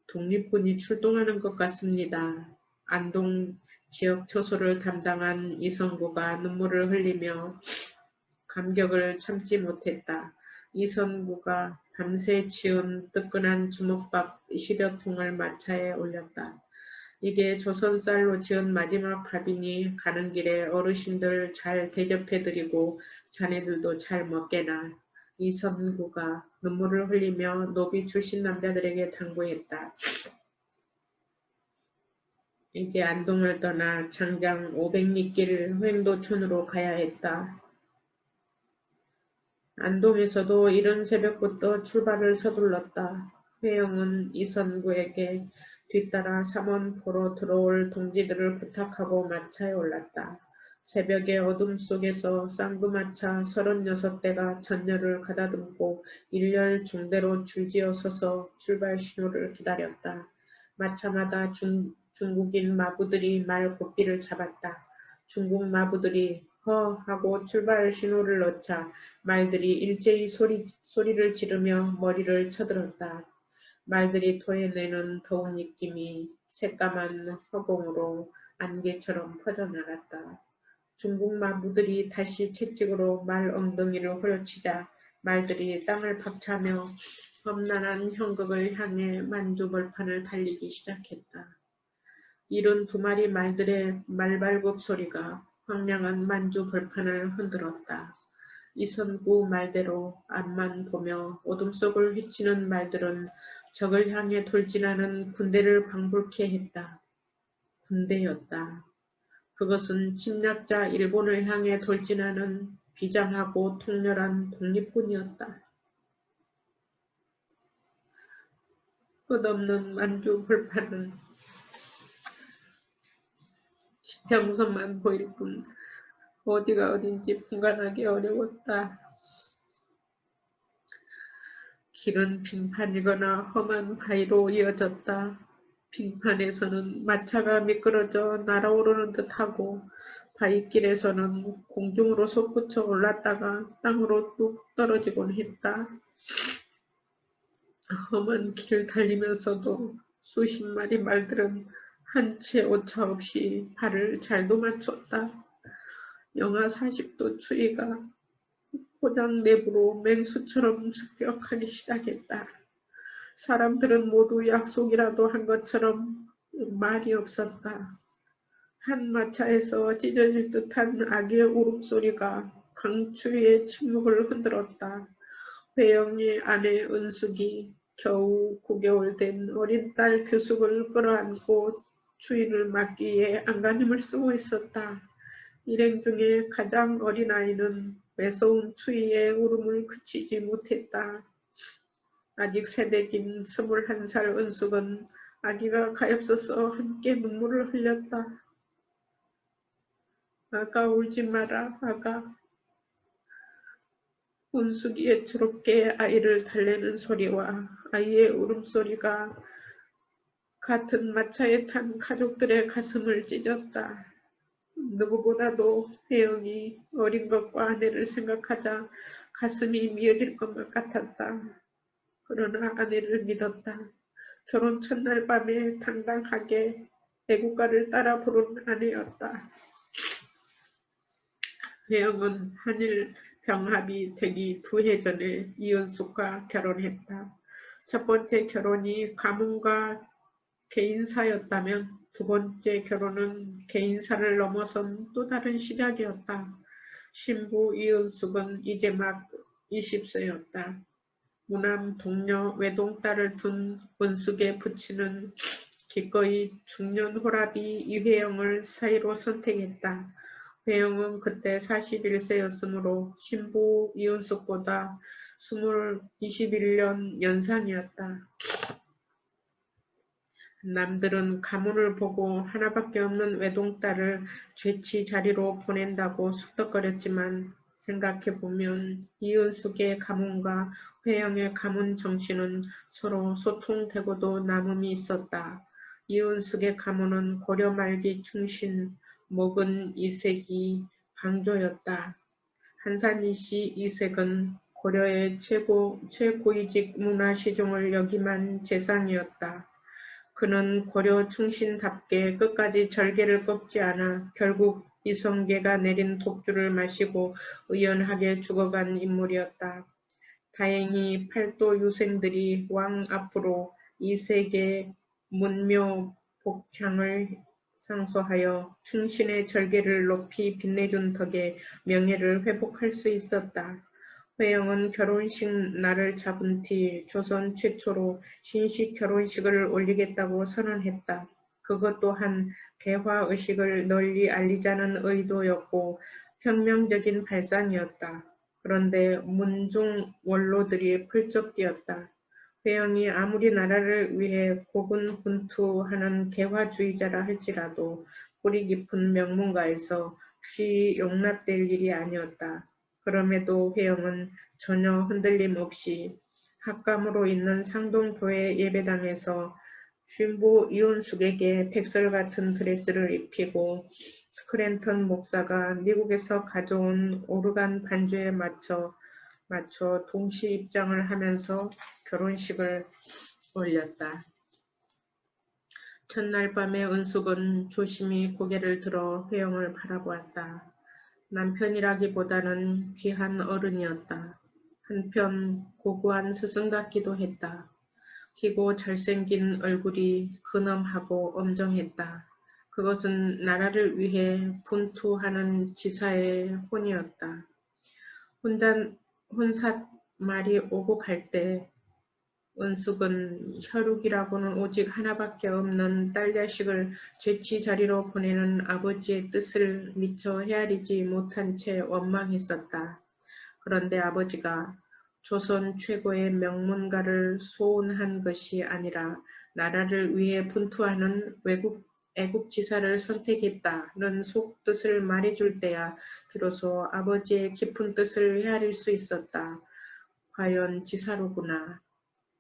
독립군이 출동하는 것 같습니다. 안동 지역 초소를 담당한 이성구가 눈물을 흘리며 감격을 참지 못했다. 이성구가 밤새 지은 뜨끈한 주먹밥 20여 통을 마차에 올렸다. 이게 조선쌀로 지은 마지막 밥이니 가는 길에 어르신들 잘 대접해드리고 자네들도 잘 먹게나. 이성구가 눈물을 흘리며 노비 출신 남자들에게 당부했다. 이제 안동을 떠나 장장 500리길 횡도촌으로 가야 했다. 안동에서도 이른 새벽부터 출발을 서둘렀다. 회영은 이선구에게 뒤따라 삼원포로 들어올 동지들을 부탁하고 마차에 올랐다. 새벽의 어둠 속에서 쌍두마차 36대가 전열을 가다듬고 일렬 중대로 줄지어 서서 출발 신호를 기다렸다. 마차마다 중국인 마부들이 말 고삐를 잡았다. 중국 마부들이 허 하고 출발 신호를 넣자 말들이 일제히 소리를 지르며 머리를 쳐들었다. 말들이 토해내는 더운 입김이 새까만 허공으로 안개처럼 퍼져나갔다. 중국 마부들이 다시 채찍으로 말 엉덩이를 후려치자 말들이 땅을 박차며 험난한 형극을 향해 만주벌판을 달리기 시작했다. 72마리 말들의 말발굽 소리가 황량한 만주벌판을 흔들었다. 이선구 말대로 앞만 보며 어둠 속을 휘치는 말들은 적을 향해 돌진하는 군대를 방불케 했다. 군대였다. 그것은 침략자 일본을 향해 돌진하는 비장하고 통렬한 독립군이었다. 끝없는 만주 벌판은 지평선만 보일 뿐 어디가 어딘지 분간하기 어려웠다. 길은 빙판이거나 험한 바위로 이어졌다. 빙판에서는 마차가 미끄러져 날아오르는 듯하고 바위길에서는 공중으로 솟구쳐 올랐다가 땅으로 뚝 떨어지곤 했다. 험한 길을 달리면서도 수십 마리 말들은 한 채 오차 없이 발을 잘도 맞췄다. 영하 40도 추위가 포장 내부로 맹수처럼 습격하기 시작했다. 사람들은 모두 약속이라도 한 것처럼 말이 없었다. 한 마차에서 찢어질 듯한 아기의 울음소리가 강추위의 침묵을 흔들었다. 회영의 아내 은숙이 겨우 9개월 된 어린 딸 규숙을 끌어안고 추위를 막기 위해 안간힘을 쓰고 있었다. 일행 중에 가장 어린 아이는 매서운 추위에 울음을 그치지 못했다. 아직 새내긴 21살 은숙은 아기가 가엾어서 함께 눈물을 흘렸다. 아가 울지 마라 아가. 은숙이 애처롭게 아이를 달래는 소리와 아이의 울음소리가 같은 마차에 탄 가족들의 가슴을 찢었다. 누구보다도 혜영이 어린 것과 아내를 생각하자 가슴이 미어질 것만 같았다. 그러나 아내를 믿었다. 결혼 첫날 밤에 당당하게 애국가를 따라 부른 아내였다. 혜영은 한일 병합이 되기 2해 전에 이은숙과 결혼했다. 첫 번째 결혼이 가문과 개인사였다면 두 번째 결혼은 개인사를 넘어선 또 다른 시작이었다. 신부 이은숙은 이제 막 20세였다. 무남 동녀 외동딸을 둔 은숙의 부친은 기꺼이 중년 호랍이 이회영을 사위로 선택했다. 회영은 그때 41세였으므로 신부 이은숙보다 21년 연상이었다. 남들은 가문을 보고 하나밖에 없는 외동딸을 죄치 자리로 보낸다고 쑥덕거렸지만 생각해보면 이은숙의 가문과 회영의 가문 정신은 서로 소통되고도 나눔이 있었다. 이은숙의 가문은 고려 말기 충신 목은 이색이 방조였다. 한산이씨 이색은 고려의 최고위직 문화시종을 역임한 재상이었다. 그는 고려 충신답게 끝까지 절개를 꺾지 않아 결국 이성계가 내린 독주를 마시고 의연하게 죽어간 인물이었다. 다행히 팔도 유생들이 왕 앞으로 이색의 문묘 복향을 상소하여 충신의 절개를 높이 빛내준 덕에 명예를 회복할 수 있었다. 회영은 결혼식 날을 잡은 뒤 조선 최초로 신식 결혼식을 올리겠다고 선언했다. 그것 또한 개화의식을 널리 알리자는 의도였고 혁명적인 발상이었다. 그런데 문중 원로들이 풀쩍 뛰었다. 회영이 아무리 나라를 위해 고군분투하는 개화주의자라 할지라도 뿌리 깊은 명문가에서 쉬이 용납될 일이 아니었다. 그럼에도 회영은 전혀 흔들림 없이 학감으로 있는 상동교회 예배당에서 신부 이은숙에게 백설 같은 드레스를 입히고 스크랜턴 목사가 미국에서 가져온 오르간 반주에 맞춰 동시 입장을 하면서 결혼식을 올렸다. 첫날 밤에 은숙은 조심히 고개를 들어 회영을 바라보았다. 남편이라기보다는 귀한 어른이었다. 한편 고고한 스승 같기도 했다. 키고 잘생긴 얼굴이 근엄하고 엄정했다. 그것은 나라를 위해 분투하는 지사의 혼이었다. 혼삿 말이 오고 갈 때 은숙은 혈육이라고는 오직 하나밖에 없는 딸 자식을 죄치자리로 보내는 아버지의 뜻을 미처 헤아리지 못한 채 원망했었다. 그런데 아버지가 조선 최고의 명문가를 소원한 것이 아니라 나라를 위해 분투하는 애국지사를 선택했다는 속뜻을 말해줄 때야 비로소 아버지의 깊은 뜻을 헤아릴 수 있었다. 과연 지사로구나.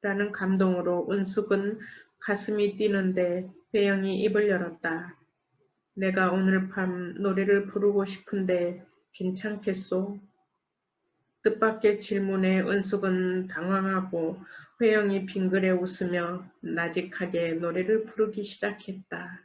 라는 감동으로 은숙은 가슴이 뛰는데 회영이 입을 열었다. 내가 오늘 밤 노래를 부르고 싶은데 괜찮겠소? 뜻밖의 질문에 은숙은 당황하고 회영이 빙그레 웃으며 나직하게 노래를 부르기 시작했다.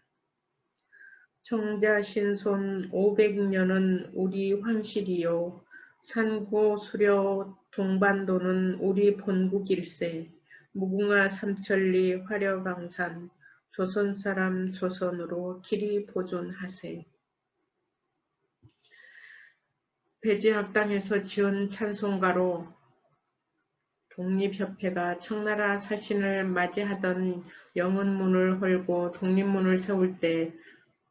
청자신손 500년은 우리 황실이요. 산고수려 동반도는 우리 본국일세. 무궁화 삼천리 화려강산 조선사람 조선으로 길이 보존하세. 배지학당에서 지은 찬송가로 독립협회가 청나라 사신을 맞이하던 영은문을 헐고 독립문을 세울 때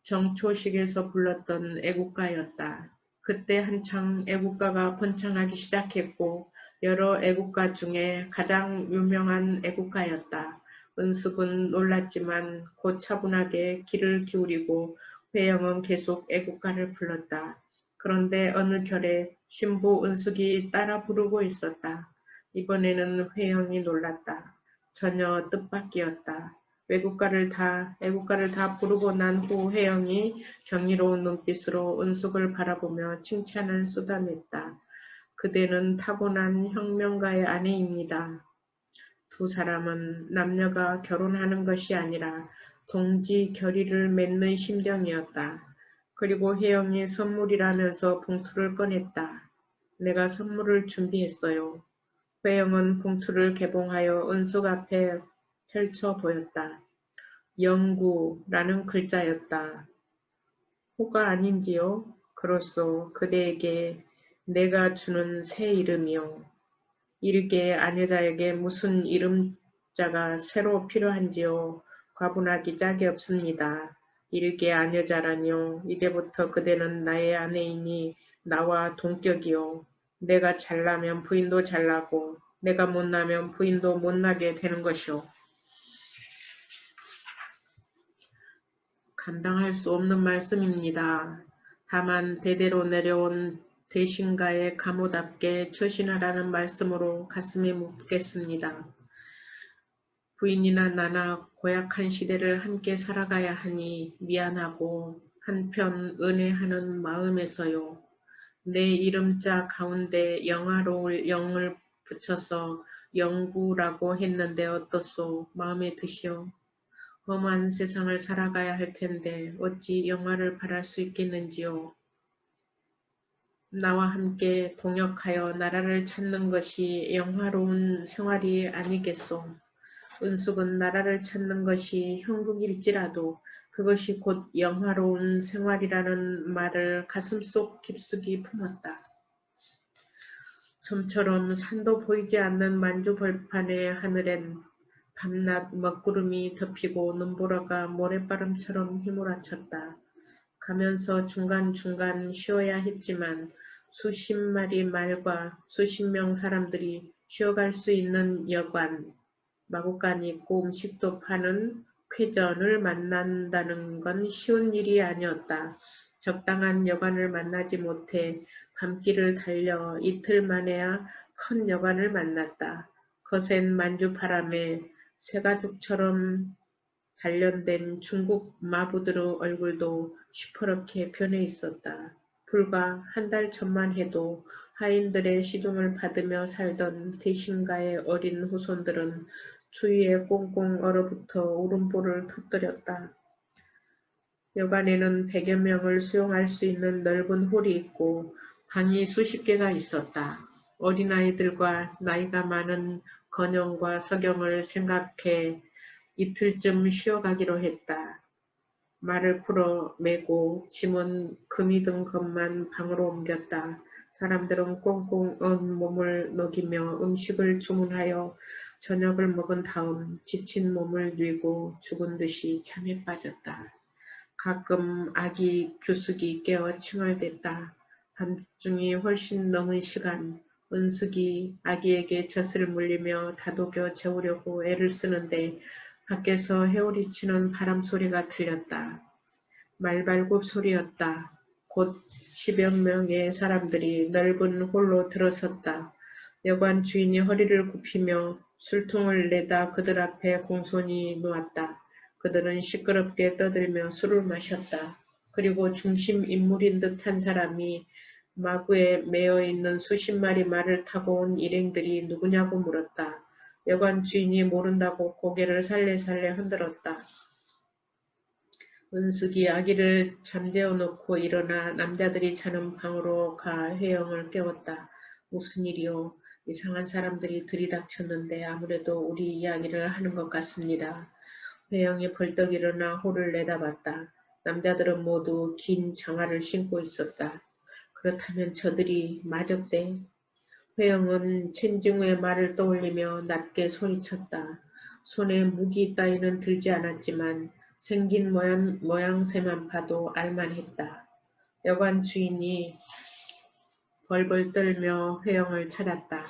정초식에서 불렀던 애국가였다. 그때 한창 애국가가 번창하기 시작했고 여러 애국가 중에 가장 유명한 애국가였다. 은숙은 놀랐지만 곧 차분하게 귀를 기울이고 회영은 계속 애국가를 불렀다. 그런데 어느 결에 신부 은숙이 따라 부르고 있었다. 이번에는 회영이 놀랐다. 전혀 뜻밖이었다. 애국가를 다 부르고 난 후 회영이 경이로운 눈빛으로 은숙을 바라보며 칭찬을 쏟아냈다. 그대는 타고난 혁명가의 아내입니다. 두 사람은 남녀가 결혼하는 것이 아니라 동지 결의를 맺는 심정이었다. 그리고 혜영이 선물이라면서 봉투를 꺼냈다. 내가 선물을 준비했어요. 혜영은 봉투를 개봉하여 은숙 앞에 펼쳐 보였다. 영구라는 글자였다. 호가 아닌지요? 그렇소. 그대에게 내가 주는 새 이름이요. 일개 아내자에게 무슨 이름자가 새로 필요한지요? 과분하기 짝이 없습니다. 일개 아내자라뇨. 이제부터 그대는 나의 아내이니 나와 동격이요. 내가 잘나면 부인도 잘나고 내가 못나면 부인도 못나게 되는 것이오. 감당할 수 없는 말씀입니다. 다만 대대로 내려온 대신가의 가모답게 처신하라는 말씀으로 가슴에 묻겠습니다. 부인이나 나나 고약한 시대를 함께 살아가야 하니 미안하고 한편 은혜하는 마음에서요. 내 이름자 가운데 영화로울 영을 붙여서 영구라고 했는데 어떻소? 마음에 드시오? 험한 세상을 살아가야 할 텐데 어찌 영화를 바랄 수 있겠는지요. 나와 함께 동역하여 나라를 찾는 것이 영화로운 생활이 아니겠소. 은숙은 나라를 찾는 것이 형국일지라도 그것이 곧 영화로운 생활이라는 말을 가슴속 깊숙이 품었다. 좀처럼 산도 보이지 않는 만주벌판의 하늘엔 밤낮 먹구름이 덮이고 눈보라가 모래바람처럼 휘몰아쳤다. 가면서 중간중간 쉬어야 했지만 수십 마리 말과 수십 명 사람들이 쉬어갈 수 있는 여관, 마구간이 있고 음식도 파는 쾌전을 만난다는 건 쉬운 일이 아니었다. 적당한 여관을 만나지 못해 밤길을 달려 이틀 만에야 큰 여관을 만났다. 거센 만주바람에 새가죽처럼 단련된 중국 마부들의 얼굴도 시퍼렇게 변해 있었다. 불과 한 달 전만 해도 하인들의 시중을 받으며 살던 대신가의 어린 후손들은 주위에 꽁꽁 얼어붙어 울음보를 터뜨렸다. 여관에는 100여 명을 수용할 수 있는 넓은 홀이 있고 방이 수십 개가 있었다. 어린아이들과 나이가 많은 건영과 석영을 생각해 이틀쯤 쉬어가기로 했다. 말을 풀어 메고 짐은 금이 든 것만 방으로 옮겼다. 사람들은 꽁꽁 언 몸을 녹이며 음식을 주문하여 저녁을 먹은 다음 지친 몸을 뉘고 죽은 듯이 잠에 빠졌다. 가끔 아기 규숙이 깨어 칭얼댔다. 밤중이 훨씬 넘은 시간, 은숙이 아기에게 젖을 물리며 다독여 재우려고 애를 쓰는데 밖에서 헤우리치는 바람 소리가 들렸다. 말발굽 소리였다. 곧 10여 명의 사람들이 넓은 홀로 들어섰다. 여관 주인이 허리를 굽히며 술통을 내다 그들 앞에 공손히 놓았다. 그들은 시끄럽게 떠들며 술을 마셨다. 그리고 중심 인물인 듯한 사람이 마구에 매어있는 수십 마리 말을 타고 온 일행들이 누구냐고 물었다. 여관 주인이 모른다고 고개를 살래살래 흔들었다. 은숙이 아기를 잠재워 놓고 일어나 남자들이 자는 방으로 가 회영을 깨웠다. 무슨 일이요? 이상한 사람들이 들이닥쳤는데 아무래도 우리 이야기를 하는 것 같습니다. 회영이 벌떡 일어나 홀을 내다봤다. 남자들은 모두 긴 장화를 신고 있었다. 그렇다면 저들이 마적대? 회영은 천징후의 말을 떠올리며 낮게 소리쳤다. 손에 무기 따위는 들지 않았지만 생긴 모양새만 봐도 알만했다. 여관 주인이 벌벌 떨며 회영을 찾았다.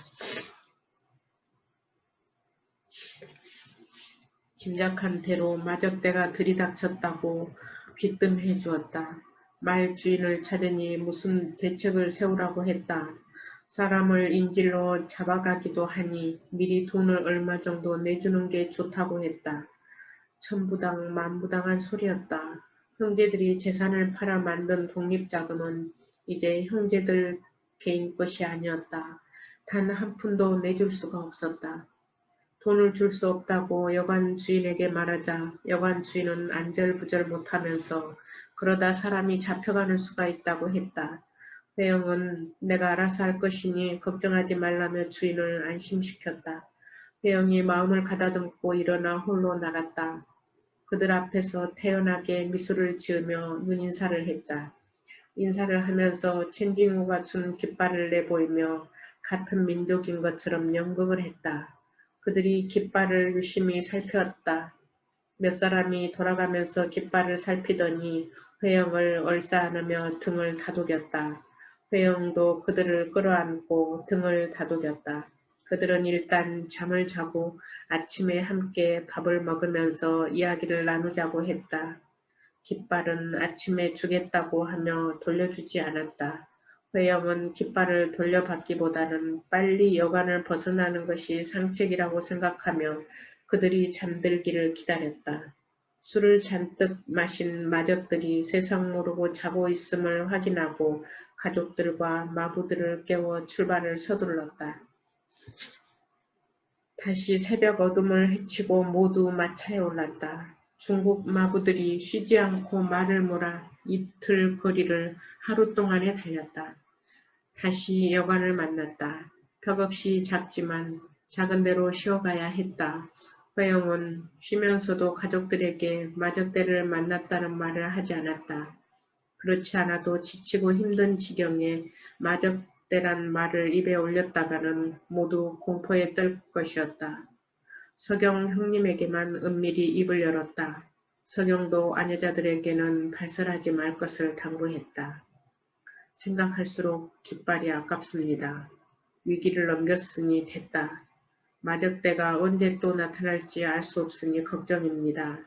짐작한 대로 마적대가 들이닥쳤다고 귀뜸해 주었다. 말 주인을 찾으니 무슨 대책을 세우라고 했다. 사람을 인질로 잡아가기도 하니 미리 돈을 얼마 정도 내주는 게 좋다고 했다. 천부당 만부당한 소리였다. 형제들이 재산을 팔아 만든 독립자금은 이제 형제들 개인 것이 아니었다. 단 한 푼도 내줄 수가 없었다. 돈을 줄 수 없다고 여관 주인에게 말하자 여관 주인은 안절부절 못하면서 그러다 사람이 잡혀가는 수가 있다고 했다. 회영은 내가 알아서 할 것이니 걱정하지 말라며 주인을 안심시켰다. 회영이 마음을 가다듬고 일어나 홀로 나갔다. 그들 앞에서 태연하게 미소를 지으며 눈인사를 했다. 인사를 하면서 천징후가 준 깃발을 내보이며 같은 민족인 것처럼 연극을 했다. 그들이 깃발을 유심히 살폈다. 몇 사람이 돌아가면서 깃발을 살피더니 회영을 얼싸안으며 등을 다독였다. 회영도 그들을 끌어안고 등을 다독였다. 그들은 일단 잠을 자고 아침에 함께 밥을 먹으면서 이야기를 나누자고 했다. 깃발은 아침에 주겠다고 하며 돌려주지 않았다. 회영은 깃발을 돌려받기보다는 빨리 여관을 벗어나는 것이 상책이라고 생각하며 그들이 잠들기를 기다렸다. 술을 잔뜩 마신 마적들이 세상 모르고 자고 있음을 확인하고 가족들과 마부들을 깨워 출발을 서둘렀다. 다시 새벽 어둠을 헤치고 모두 마차에 올랐다. 중국 마부들이 쉬지 않고 말을 몰아 이틀 거리를 하루 동안에 달렸다. 다시 여관을 만났다. 턱없이 작지만 작은 데로 쉬어가야 했다. 회영은 쉬면서도 가족들에게 마적대를 만났다는 말을 하지 않았다. 그렇지 않아도 지치고 힘든 지경에 마적대란 말을 입에 올렸다가는 모두 공포에 떨 것이었다. 석영 형님에게만 은밀히 입을 열었다. 석영도 아녀자들에게는 발설하지 말 것을 당부했다. 생각할수록 깃발이 아깝습니다. 위기를 넘겼으니 됐다. 마적대가 언제 또 나타날지 알 수 없으니 걱정입니다.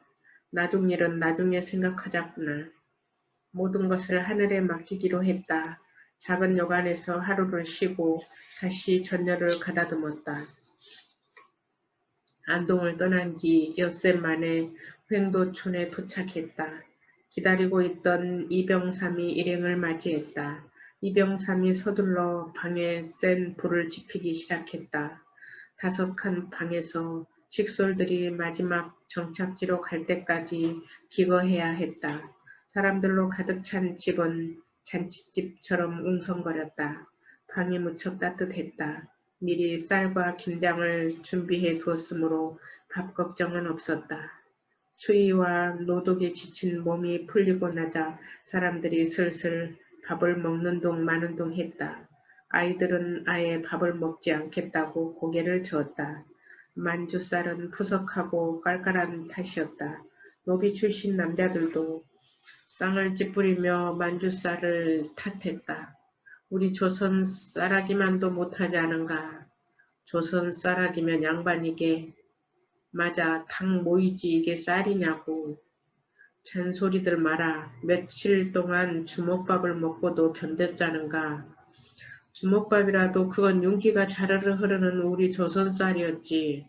나중 일은 나중에 생각하자꾸나. 모든 것을 하늘에 맡기기로 했다. 작은 여관에서 하루를 쉬고 다시 전열을 가다듬었다. 안동을 떠난 지 엿새 만에 횡도촌에 도착했다. 기다리고 있던 이병삼이 일행을 맞이했다. 이병삼이 서둘러 방에 센 불을 지피기 시작했다. 5칸 방에서 식솔들이 마지막 정착지로 갈 때까지 기거해야 했다. 사람들로 가득 찬 집은 잔칫집처럼 웅성거렸다. 방이 무척 따뜻했다. 미리 쌀과 김장을 준비해 두었으므로 밥 걱정은 없었다. 추위와 노독에 지친 몸이 풀리고 나자 사람들이 슬슬 밥을 먹는 둥 마는 둥 했다. 아이들은 아예 밥을 먹지 않겠다고 고개를 저었다. 만주쌀은 푸석하고 깔깔한 탓이었다. 노비 출신 남자들도 쌍을 찌푸리며 만주쌀을 탓했다. 우리 조선 쌀아기만도 못하지 않은가. 조선 쌀아기면 양반이게. 맞아, 당 모이지 이게 쌀이냐고. 잔소리들 마라. 며칠 동안 주먹밥을 먹고도 견뎠자는가. 주먹밥이라도 그건 윤기가 자르르 흐르는 우리 조선 쌀이었지.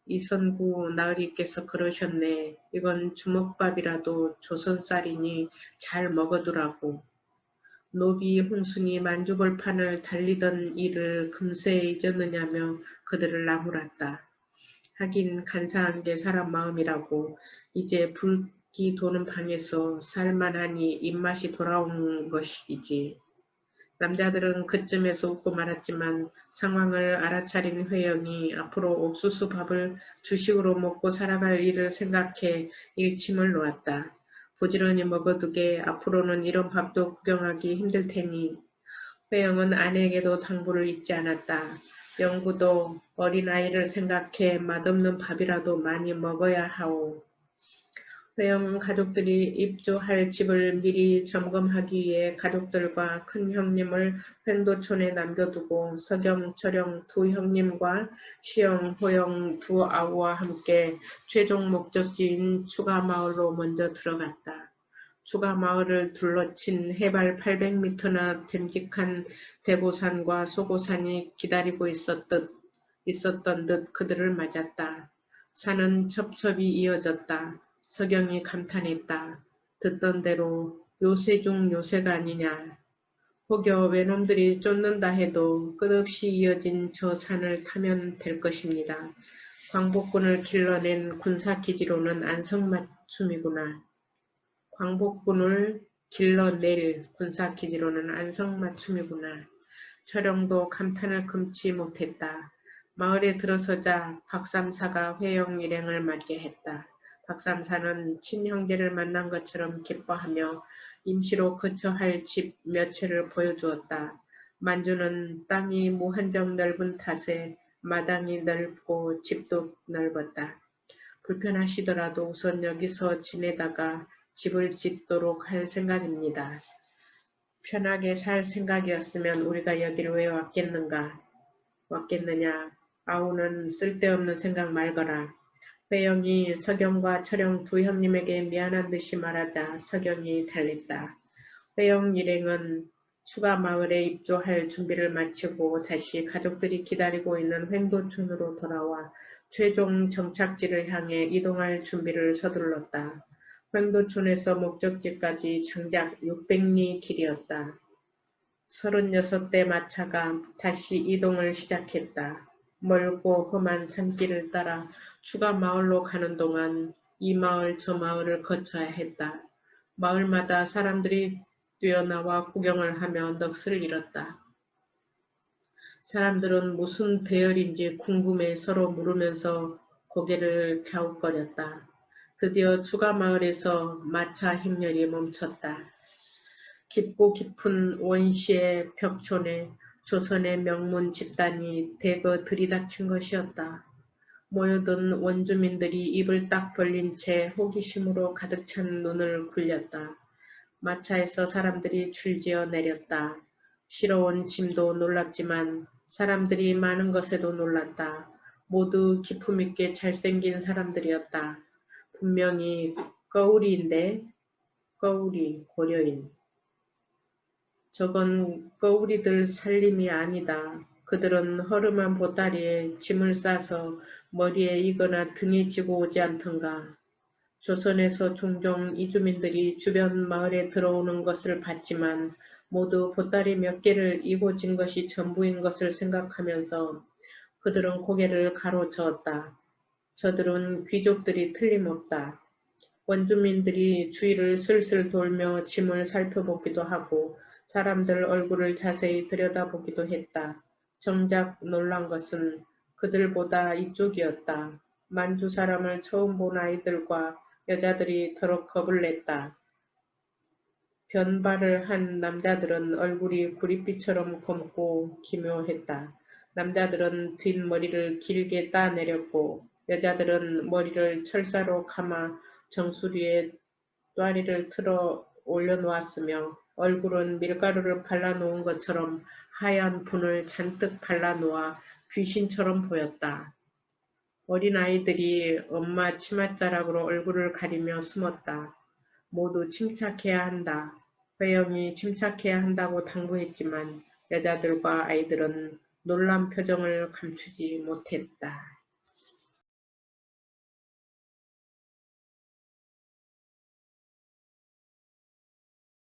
이선구 나으리께서 그러셨네. 이건 주먹밥이라도 조선 쌀이니 잘 먹어두라고. 노비 홍순이 만주벌판을 달리던 일을 금세 잊었느냐며 그들을 나무랐다. 하긴 간사한 게 사람 마음이라고. 이제 불기 도는 방에서 살만하니 입맛이 돌아온 것이지. 남자들은 그쯤에서 웃고 말았지만 상황을 알아차린 회영이 앞으로 옥수수 밥을 주식으로 먹고 살아갈 일을 생각해 일침을 놓았다. 부지런히 먹어두게 앞으로는 이런 밥도 구경하기 힘들 테니. 회영은 아내에게도 당부를 잊지 않았다. 영구도 어린아이를 생각해 맛없는 밥이라도 많이 먹어야 하오. 회영은 가족들이 입주할 집을 미리 점검하기 위해 가족들과 큰 형님을 횡도촌에 남겨두고 서경, 철영 두 형님과 시영, 호영 두 아우와 함께 최종 목적지인 추가마을로 먼저 들어갔다. 추가마을을 둘러친 해발 800m나 됨직한 대고산과 소고산이 기다리고 있었던 듯 그들을 맞았다. 산은 첩첩이 이어졌다. 서경이 감탄했다. 듣던 대로 요새 중 요새가 아니냐. 혹여 외놈들이 쫓는다 해도 끝없이 이어진 저 산을 타면 될 것입니다. 광복군을 길러낸 군사기지로는 안성맞춤이구나. 광복군을 길러낼 군사기지로는 안성맞춤이구나. 철영도 감탄을 금치 못했다. 마을에 들어서자 박삼사가 회영 일행을 맞이했다. 박삼사는 친형제를 만난 것처럼 기뻐하며 임시로 거처할 집 몇 채를 보여주었다. 만주는 땅이 무한정 넓은 탓에 마당이 넓고 집도 넓었다. 불편하시더라도 우선 여기서 지내다가 집을 짓도록 할 생각입니다. 편하게 살 생각이었으면 우리가 여기를 왜 왔겠느냐. 아우는 쓸데없는 생각 말거라. 회영이 서경과 철영 두 형님에게 미안한 듯이 말하자 서경이 달랬다. 회영 일행은 추가 마을에 입주할 준비를 마치고 다시 가족들이 기다리고 있는 횡도촌으로 돌아와 최종 정착지를 향해 이동할 준비를 서둘렀다. 횡도촌에서 목적지까지 장작 600리 길이었다. 36대 마차가 다시 이동을 시작했다. 멀고 험한 산길을 따라 추가 마을로 가는 동안 이 마을 저 마을을 거쳐야 했다. 마을마다 사람들이 뛰어나와 구경을 하며 넋을 잃었다. 사람들은 무슨 대열인지 궁금해 서로 물으면서 고개를 갸웃거렸다. 드디어 추가 마을에서 마차 행렬이 멈췄다. 깊고 깊은 원시의 벽촌에 조선의 명문 집단이 대거 들이닥친 것이었다. 모여든 원주민들이 입을 딱 벌린 채 호기심으로 가득 찬 눈을 굴렸다. 마차에서 사람들이 줄지어 내렸다. 실어온 짐도 놀랍지만 사람들이 많은 것에도 놀랐다. 모두 기품있게 잘생긴 사람들이었다. 분명히 꺼우리인데 꺼우리 고려인. 저건 꺼우리들 살림이 아니다. 그들은 허름한 보따리에 짐을 싸서 머리에 이거나 등에 지고 오지 않던가. 조선에서 종종 이주민들이 주변 마을에 들어오는 것을 봤지만 모두 보따리 몇 개를 이고 진 것이 전부인 것을 생각하면서 그들은 고개를 가로저었다. 저들은 귀족들이 틀림없다. 원주민들이 주위를 슬슬 돌며 짐을 살펴보기도 하고 사람들 얼굴을 자세히 들여다보기도 했다. 정작 놀란 것은 그들보다 이쪽이었다. 만주 사람을 처음 본 아이들과 여자들이 더러 겁을 냈다. 변발을 한 남자들은 얼굴이 구릿빛처럼 검고 기묘했다. 남자들은 뒷머리를 길게 따내렸고 여자들은 머리를 철사로 감아 정수리에 또아리를 틀어 올려놓았으며 얼굴은 밀가루를 발라놓은 것처럼 하얀 분을 잔뜩 발라놓아 귀신처럼 보였다. 어린아이들이 엄마 치맛자락으로 얼굴을 가리며 숨었다. 모두 침착해야 한다. 회영이 침착해야 한다고 당부했지만 여자들과 아이들은 놀란 표정을 감추지 못했다.